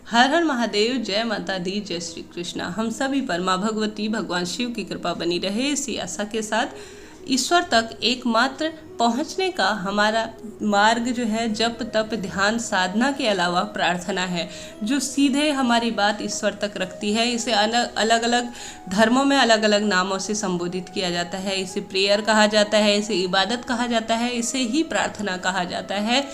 हर हर महादेव, जय माता दी, जय श्री कृष्णा। हम सभी पर माँ भगवती भगवान शिव की कृपा बनी रहे, इसी आशा के साथ ईश्वर तक एकमात्र पहुँचने का हमारा मार्ग जो है जप तप ध्यान साधना के अलावा प्रार्थना है, जो सीधे हमारी बात ईश्वर तक रखती है। इसे अलग अलग धर्मों में अलग अलग नामों से संबोधित किया जाता है। इसे प्रेयर कहा जाता है, इसे इबादत कहा जाता है, इसे ही प्रार्थना कहा जाता है।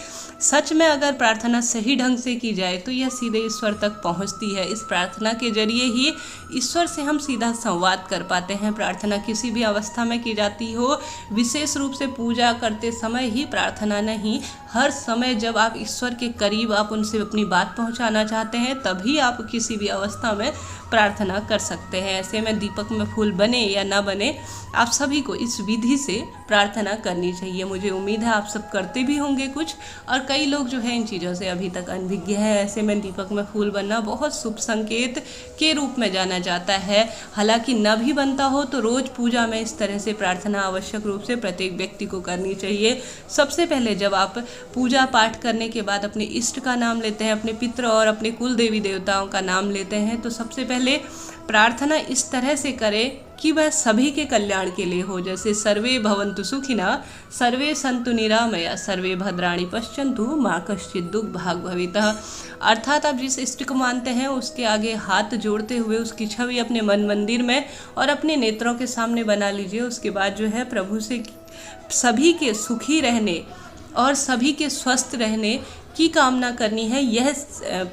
सच में अगर प्रार्थना सही ढंग से की जाए तो यह सीधे ईश्वर तक पहुंचती है। इस प्रार्थना के जरिए ही ईश्वर से हम सीधा संवाद कर पाते हैं। प्रार्थना किसी भी अवस्था में की जाती हो, विशेष रूप से पूजा करते समय ही प्रार्थना नहीं, हर समय जब आप ईश्वर के करीब आप उनसे अपनी बात पहुंचाना चाहते हैं तभी आप किसी भी अवस्था में प्रार्थना कर सकते हैं। ऐसे में दीपक में फूल बने या ना बने, आप सभी को इस विधि से प्रार्थना करनी चाहिए। मुझे उम्मीद है आप सब करते भी होंगे कुछ, और कई लोग जो है इन चीज़ों से अभी तक अनभिज्ञ है। ऐसे में दीपक में फूल बनना बहुत शुभ संकेत के रूप में जाना जाता है। हालांकि न भी बनता हो तो रोज़ पूजा में इस तरह से प्रार्थना आवश्यक रूप से प्रत्येक व्यक्ति को करनी चाहिए। सबसे पहले जब आप पूजा पाठ करने के बाद अपने इष्ट का नाम लेते हैं, अपने पितृ और अपने कुल देवी देवताओं का नाम लेते हैं, तो सबसे पहले प्रार्थना इस तरह से करें कि वह सभी के कल्याण के लिए हो। जैसे सर्वे भवन्तु सुखिना, सर्वे सन्तु निरामया, सर्वे भद्राणि पश्यन्तु, मा कश्चित् दुःख भाग् भवेतः। अर्थात आप जिस इष्ट को मानते हैं उसके आगे हाथ जोड़ते हुए उसकी छवि अपने मन मंदिर में और अपने नेत्रों के सामने बना लीजिए। उसके बाद जो है प्रभु से सभी के सुखी रहने और सभी के स्वस्थ रहने की कामना करनी है। यह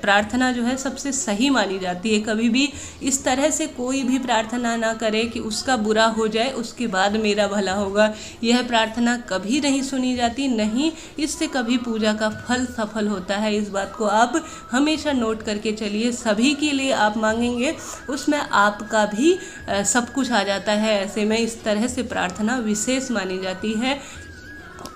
प्रार्थना जो है सबसे सही मानी जाती है। कभी भी इस तरह से कोई भी प्रार्थना ना करे कि उसका बुरा हो जाए उसके बाद मेरा भला होगा। यह प्रार्थना कभी नहीं सुनी जाती, नहीं इससे कभी पूजा का फल सफल होता है। इस बात को आप हमेशा नोट करके चलिए। सभी के लिए आप मांगेंगे उसमें आपका भी सब कुछ आ जाता है। ऐसे में इस तरह से प्रार्थना विशेष मानी जाती है।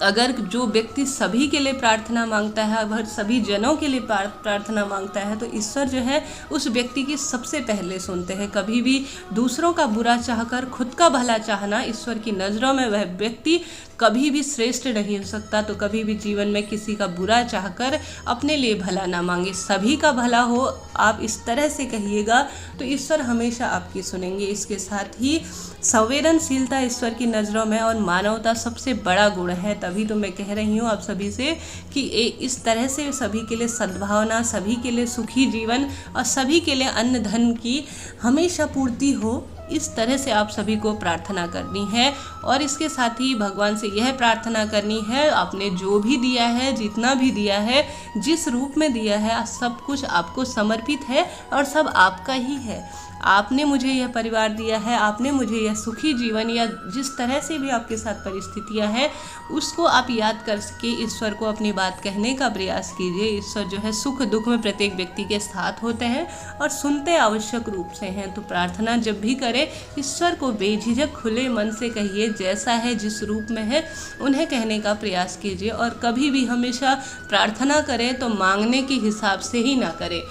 अगर जो व्यक्ति सभी के लिए प्रार्थना मांगता है, अगर सभी जनों के लिए प्रार्थना मांगता है, तो ईश्वर जो है उस व्यक्ति की सबसे पहले सुनते हैं। कभी भी दूसरों का बुरा चाहकर खुद का भला चाहना, ईश्वर की नज़रों में वह व्यक्ति कभी भी श्रेष्ठ नहीं हो सकता। तो कभी भी जीवन में किसी का बुरा चाहकर अपने लिए भला ना मांगे, सभी का भला हो आप इस तरह से कहिएगा तो ईश्वर हमेशा आपकी सुनेंगे। इसके साथ ही संवेदनशीलता ईश्वर की नज़रों में और मानवता सबसे बड़ा गुण है। तभी तो मैं कह रही हूँ आप सभी से कि इस तरह से सभी के लिए सद्भावना, सभी के लिए सुखी जीवन और सभी के लिए अन्न धन की हमेशा पूर्ति हो, इस तरह से आप सभी को प्रार्थना करनी है। और इसके साथ ही भगवान से यह प्रार्थना करनी है, आपने जो भी दिया है, जितना भी दिया है, जिस रूप में दिया है, सब कुछ आपको समर्पित है और सब आपका ही है। आपने मुझे यह परिवार दिया है, आपने मुझे यह सुखी जीवन या जिस तरह से भी आपके साथ परिस्थितियां हैं उसको आप याद करके ईश्वर को अपनी बात कहने का प्रयास कीजिए। ईश्वर जो है सुख दुख में प्रत्येक व्यक्ति के साथ होते हैं और सुनते आवश्यक रूप से हैं। तो प्रार्थना जब भी करें ईश्वर को बेझिझक खुले मन से कहिए, जैसा है जिस रूप में है उन्हें कहने का प्रयास कीजिए। और कभी भी हमेशा प्रार्थना करें तो मांगने के हिसाब से ही ना करें।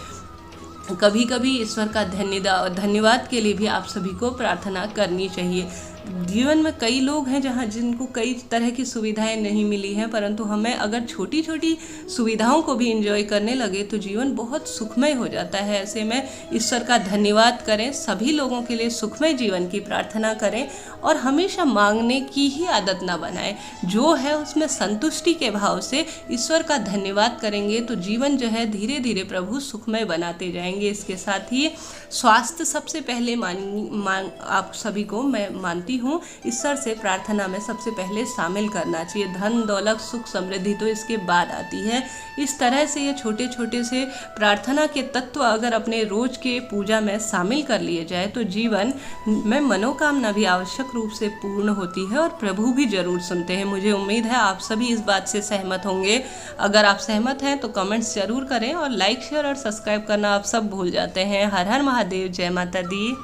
कभी कभी ईश्वर का धन्यवाद के लिए भी आप सभी को प्रार्थना करनी चाहिए। जीवन में कई लोग हैं जिनको कई तरह की सुविधाएं नहीं मिली हैं, परंतु हमें अगर छोटी छोटी सुविधाओं को भी एंजॉय करने लगे तो जीवन बहुत सुखमय हो जाता है। ऐसे में ईश्वर का धन्यवाद करें, सभी लोगों के लिए सुखमय जीवन की प्रार्थना करें और हमेशा मांगने की ही आदत ना बनाएं। जो है उसमें संतुष्टि के भाव से ईश्वर का धन्यवाद करेंगे तो जीवन जो है धीरे धीरे प्रभु सुखमय बनाते जाएंगे। इसके साथ ही स्वास्थ्य सबसे पहले आप सभी को मैं मानती हूँ ईश्वर से प्रार्थना में सबसे पहले शामिल करना चाहिए। धन दौलत सुख समृद्धि तो इसके बाद आती है। इस तरह से ये छोटे छोटे से प्रार्थना के तत्व अगर अपने रोज के पूजा में शामिल कर लिए जाए तो जीवन में मनोकामना भी आवश्यक रूप से पूर्ण होती है और प्रभु भी जरूर सुनते हैं। मुझे उम्मीद है आप सभी इस बात से सहमत होंगे। अगर आप सहमत हैं तो कमेंट्स जरूर करें और लाइक शेयर और सब्सक्राइब करना आप सब भूल जाते हैं। हर हर महादेव, जय माता दी।